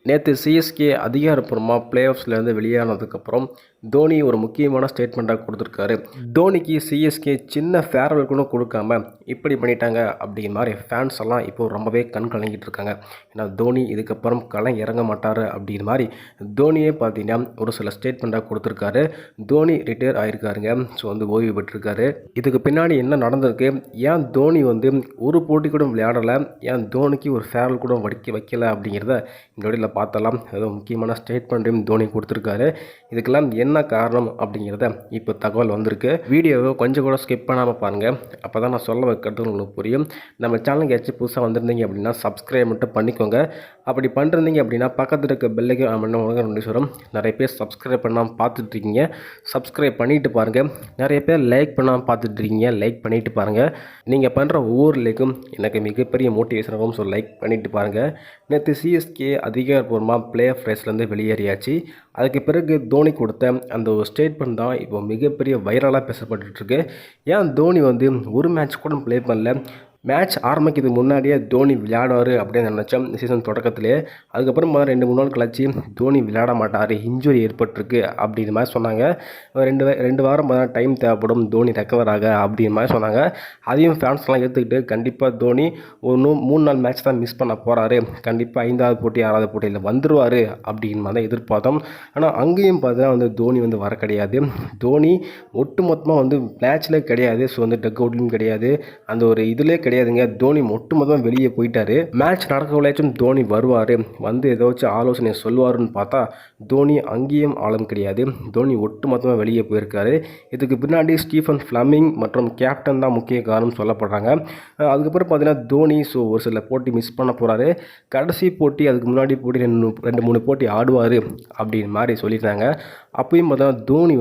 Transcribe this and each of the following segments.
நேற்று சிஎஸ்கே அதிகாரப்பூர்வமாக பிளே ஆஃப்ஸ்லேருந்து வெளியானதுக்கப்புறம் தோனி ஒரு முக்கியமான ஸ்டேட்மெண்ட்டாக கொடுத்துருக்காரு. தோனிக்கு சிஎஸ்கே சின்ன ஃபேர்வெல் கூட கொடுக்காம இப்படி பண்ணிட்டாங்க அப்படிங்கிற மாதிரி ஃபேன்ஸ் எல்லாம் இப்போது ரொம்பவே கண் கலங்கிட்டு இருக்காங்க. ஏன்னா தோனி இதுக்கப்புறம் களம் இறங்க மாட்டார் அப்படிங்கிற மாதிரி தோனியே பார்த்தீங்கன்னா ஒரு சில ஸ்டேட்மெண்ட்டாக கொடுத்துருக்காரு. தோனி ரிட்டையர் ஆகிருக்காருங்க. ஸோ ஓய்வு பெற்றிருக்காரு. இதுக்கு பின்னாடி என்ன நடந்திருக்கு, ஏன் தோனி ஒரு போட்டி கூட விளையாடலை, ஏன் தோனிக்கு ஒரு ஃபேர்வெல் கூட வைக்கல அப்படிங்கிறத இந்த வீடியோவில் பார்த்தலாம். ஏதோ முக்கியமான ஸ்டேட்மெண்ட்டையும் தோனி கொடுத்துருக்காரு. இதுக்கெல்லாம் என்ன காரணம் அப்படிங்கிறத இப்போ தகவல் வந்திருக்கு. வீடியோவை கொஞ்சம் கூட ஸ்கிப் பண்ணாமல் பாருங்கள். அப்போ தான் நான் சொல்ல வைக்கிறது உங்களுக்கு புரியும். நம்ம சேனலுக்கு ஏதாச்சும் புதுசாக வந்திருந்தீங்க அப்படின்னா சப்ஸ்கிரைப் மட்டும் பண்ணிக்கோங்க. அப்படி பண்ணிருந்தீங்க அப்படின்னா பக்கத்தில் இருக்க பெல்லைக்கும் நோட்டிஃபிகேஷன் நிறைய பேர் சப்ஸ்கிரைப் பண்ணாமல் பார்த்துட்ருக்கீங்க. சப்ஸ்கிரைப் பண்ணிவிட்டு பாருங்கள். நிறைய பேர் லைக் பண்ணாமல் பார்த்துட்ருக்கீங்க. லைக் பண்ணிவிட்டு பாருங்கள். நீங்கள் பண்ணுற ஒவ்வொரு லைக்கும் எனக்கு மிகப்பெரிய மோட்டிவேஷனாகவும். ஸோ லைக் பண்ணிவிட்டு பாருங்கள். நேற்று சிஎஸ்கே அதிகாரப்பூர்வமாக பிளே ஆஃப் ரேஸ்லேருந்து வெளியேறியாச்சு. அதுக்கு பிறகு தோனி கொடுத்த அந்த ஒரு ஸ்டேட்மெண்ட் தான் இப்போ மிகப்பெரிய வைரலாக பேசப்பட்டுருக்கு. ஏன் தோனி ஒரு மேட்ச் கூட ப்ளே பண்ணல, மேட்ச் ஆரம்பிக்கிறதுக்கு முன்னாடியே தோனி விளையாடுவார் அப்படின்னு நினச்சேன் சீசன் தொடக்கத்திலே. அதுக்கப்புறம் 2-3 நாள் கழிச்சு தோனி விளையாட மாட்டார், இன்ஜுரி ஏற்பட்டிருக்கு அப்படின்ற மாதிரி சொன்னாங்க. ரெண்டு வாரம் டைம் தேவைப்படும் தோனி ரெக்கவர் ஆக அப்படின்ற மாதிரி சொன்னாங்க. அதையும் ஃபேன்ஸ்லாம் எடுத்துக்கிட்டு கண்டிப்பாக தோனி ஒரு 3-4 மேட்ச் தான் மிஸ் பண்ண போகிறாரு, கண்டிப்பாக 5வது போட்டி 6வது போட்டியில் வந்துடுவார் அப்படின்ற மாதிரி தான் எதிர்பார்த்தோம். ஆனால் அங்கேயும் பார்த்தீங்கன்னா தோனி வர கிடையாது. தோனி ஒட்டுமொத்தமாக மேட்ச்சில் கிடையாது. ஸோ டக் அவுட்லையும் கிடையாது, அந்த ஒரு இதிலே கிடையாதுங்க. தோனி ஒட்டுமொத்தமாக வெளியே போயிட்டாரு. மேட்ச் நடக்கவில்லாச்சும் தோனி வருவார், ஏதாச்சும் ஆலோசனை சொல்லுவாருன்னு பார்த்தா தோனி அங்கேயும் ஆளும் கிடையாது. தோனி ஒட்டுமொத்தமாக வெளியே போயிருக்காரு. இதுக்கு பின்னாடி ஸ்டீஃபன் ஃப்ளமிங் மற்றும் கேப்டன் தான் முக்கிய காரணம் சொல்லப்படுறாங்க. அதுக்கப்புறம் பார்த்தீங்கன்னா தோனி ஒரு சில போட்டி மிஸ் பண்ண போகிறாரு. கடைசி போட்டி அதுக்கு முன்னாடி போட்டி 2-3 போட்டி ஆடுவார் அப்படின்னு மாதிரி சொல்லியிருந்தாங்க. அப்பயும் பார்த்தா தோனி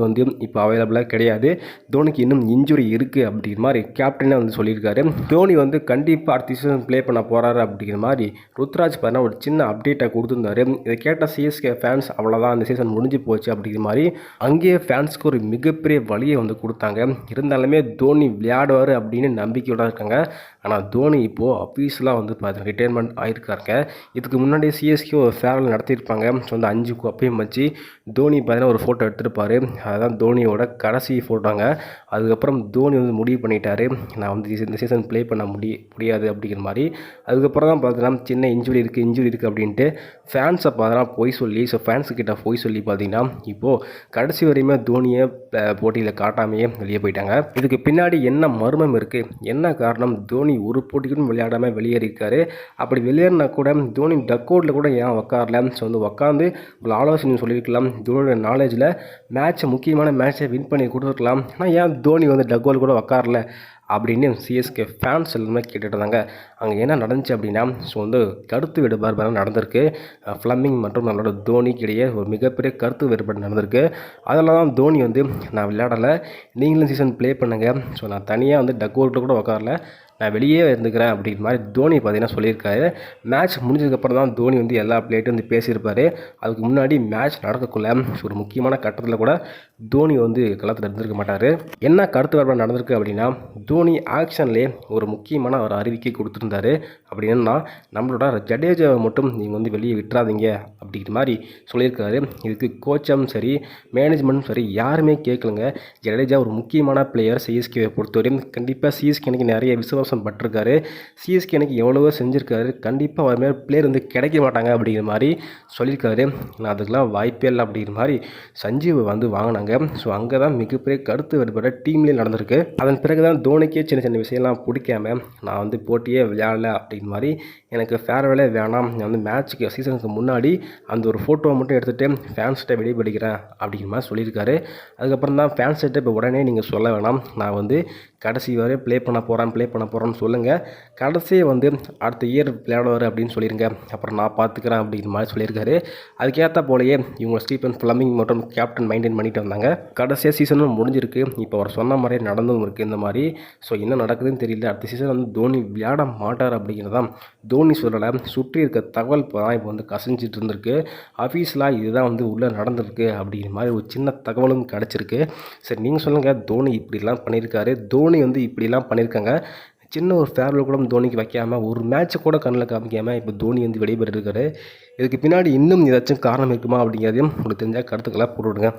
இப்போ அவைலபிளாக கிடையாது. தோனிக்கு இன்னும் இன்ஜுரி இருக்குது அப்படிங்கிற மாதிரி கேப்டனே சொல்லியிருக்காரு. தோனி கண்டிப்பாக அடுத்த சீசன் ப்ளே பண்ண போகிறாரு அப்படிங்கிற மாதிரி ருத்ராஜ் பார்த்தா ஒரு சின்ன அப்டேட்டை கொடுத்துருந்தாரு. இதை கேட்ட சிஎஸ்கே ஃபேன்ஸ் அவ்வளோதான், அந்த சீசன் முடிஞ்சு போச்சு அப்படிங்கிற மாதிரி அங்கேயே ஃபேன்ஸ்க்கு ஒரு மிகப்பெரிய வழியை கொடுத்தாங்க. இருந்தாலுமே தோனி விளையாடுவார் அப்படின்னு நம்பிக்கையோடு இருக்காங்க. ஆனால் தோனி இப்போது அஃபீஷியலாக ரிட்டையர்மெண்ட் ஆகிருக்காருங்க. இதுக்கு முன்னாடி சிஎஸ்கே ஒரு ஃபேர்வெல் நடத்தியிருப்பாங்க. 5 கப்பையும் வச்சு தோனி பார்த்தீங்கன்னா ஒரு ஃபோட்டோ எடுத்திருப்பார். அதுதான் தோனியோட கடைசி ஃபோட்டோங்க. அதுக்கப்புறம் தோனி முடிவு பண்ணிட்டாரு, நான் இந்த சீசன் ப்ளே பண்ண முடியாது அப்படிங்கிற மாதிரி. அதுக்கப்புறம் தான் பார்த்தீங்கன்னா சின்ன இன்ஜுரி இருக்குது அப்படின்ட்டு ஃபேன்ஸை பார்த்தீங்கன்னா போய் சொல்லி, ஃபேன்ஸுக்கிட்ட போய் சொல்லி பார்த்தீங்கன்னா இப்போது கடைசி வரையுமே தோனியை போட்டியில் காட்டாமையே வெளியே போயிட்டாங்க. இதுக்கு பின்னாடி என்ன மர்மம் இருக்குது, என்ன காரணம், தோனி ஒரு போட்டிக்கும் விளையாடாமல் வெளியேறியிருக்காரு. அப்படி வெளியேறினா கூட தோனி டக் அவுட்டில் கூட ஏன் உட்காரல, உட்காந்து ஒரு ஆலோசனை சொல்லியிருக்கலாம். தோனியோட நாலேஜில் முக்கியமான மேட்சை வின் பண்ணி கொடுத்துருக்கலாம். ஆனால் ஏன் தோனி டக் அவுட் கூட உட்காரல அப்படின்னு சிஎஸ்கே ஃபேன்ஸ் எல்லாமே கேட்டுட்டு இருந்தாங்க. அங்கே என்ன நடந்துச்சு அப்படின்னா கருத்து வேறுபாடு நடந்திருக்கு. ஃப்ளமிங் மற்றும் நம்மளோட தோனிக்கு இடையே ஒரு மிகப்பெரிய கருத்து வேறுபாடு நடந்திருக்கு. அதில் தான் தோனி நான் விளையாடலை, நீங்களும் சீசன் ப்ளே பண்ணுங்கள், நான் தனியாக டக் அவுட்டில் கூட உட்காரல, நான் வெளியே இருந்துக்கிறேன் அப்படிங்கிற மாதிரி தோனி பார்த்தீங்கன்னா சொல்லியிருக்காரு. மேட்ச் முடிஞ்சதுக்கப்புறம் தான் தோனி எல்லா பிளேட்டும் பேசியிருப்பார். அதுக்கு முன்னாடி மேட்ச் நடக்கக்குள்ள ஒரு முக்கியமான கட்டத்தில் கூட தோனி களத்தில் இருந்திருக்க மாட்டார். என்ன கருத்து வேறுபாடு நடந்திருக்கு அப்படின்னா, தோனி ஆக்ஷன்லேயே ஒரு முக்கியமான ஒரு அறிவிக்கை கொடுத்துருந்தாரு. அப்படின்னா நம்மளோட ஜடேஜாவை மட்டும் நீங்கள் வெளியே விட்டுறாதீங்க அப்படிங்கிற மாதிரி சொல்லியிருக்காரு. இதுக்கு கோச்சும் சரி மேனேஜ்மெண்ட்டும் சரி யாருமே கேட்கலங்க. ஜடேஜா ஒரு முக்கியமான பிளேயர் சிஎஸ்கேவை பொறுத்தவரையும். கண்டிப்பாக சிஎஸ்கே எனக்கு நிறைய விசுவாசம் பட்டிருக்காரு. சிஎஸ்கே எனக்கு எவ்வளவோ செஞ்சுருக்காரு. கண்டிப்பாக அவர் மேலே பிளேயர் கிடைக்க மாட்டாங்க அப்படிங்கிற மாதிரி சொல்லியிருக்காரு. நான் அதுக்கெலாம் வாய்ப்பே இல்லை அப்படிங்கிற மாதிரி சஞ்சீவ் வாங்கினாங்க. ஸோ அங்கே தான் மிகப்பெரிய கருத்து வேறுபாடு டீம்லேயே நடந்திருக்கு. அதன் பிறகு தான் தோனிக்கே சின்ன சின்ன விஷயம்லாம் பிடிக்காம நான் போட்டியே விளையாடல அப்படிங்கிற மாதிரி, எனக்கு ஃபேர்வெலே வேணாம், நான் மேட்ச்சுக்கு சீசனுக்கு முன்னாடி அந்த ஒரு ஃபோட்டோவை மட்டும் எடுத்துகிட்டு ஃபேன்ஸ்கிட்ட வெளிப்படுகிறேன் அப்படிங்கிற மாதிரி சொல்லியிருக்காரு. அதுக்கப்புறம் தான் ஃபேன்ஸ்கிட்ட இப்போ உடனே நீங்கள் சொல்ல வேணாம், நான் கடைசி வரை ப்ளே பண்ண போகிறேன்னு சொல்லுங்கள், கடைசியை அடுத்த இயர் விளையாடுவார் அப்படின்னு சொல்லிடுங்க, அப்புறம் நான் பார்த்துக்கிறேன் அப்படிங்கிற மாதிரி சொல்லியிருக்காரு. அதுக்கேற்ற போலயே இவங்க ஸ்டீஃபன் ஃப்ளமிங் மற்றும் கேப்டன் மெயின்டைன் பண்ணிட்டு வந்தாங்க. கடைசியாக சீசனும் முடிஞ்சிருக்கு. இப்போ அவர் சொன்ன மாதிரியே நடந்தும் இருக்குது இந்த மாதிரி. ஸோ என்ன நடக்குதுன்னு தெரியல. அடுத்த சீசன் தோனி விளையாட மாட்டார் அப்படிங்கிறதான் தோனி சொல்லலை, சுற்றி இருக்க தகவல் தான் இப்போ கசிஞ்சிட்டு இருந்திருக்கு. ஆஃபீஸில் இதுதான் உள்ளே நடந்திருக்கு அப்படிங்கிற மாதிரி ஒரு சின்ன தகவலும் கிடச்சிருக்கு. சரி நீங்கள் சொல்லுங்கள், தோனி இப்படிலாம் பண்ணியிருக்காரு, தோனி இப்படிலாம் பண்ணியிருக்காங்க, சின்ன ஒரு ஃபேர்வெல் கூட தோனிக்கு வைக்காமல் ஒரு மேட்ச்சை கூட கண்ணில் காமிக்காமல் இப்போ தோனி வந்து விடைபெற்றிருக்காரு. இதுக்கு பின்னாடி இன்னும் ஏதாச்சும் காரணம் இருக்குமா அப்படிங்கிறதையும் உங்களுக்கு தெரிஞ்சால் கருத்துக்களை போட்டு விடுங்க.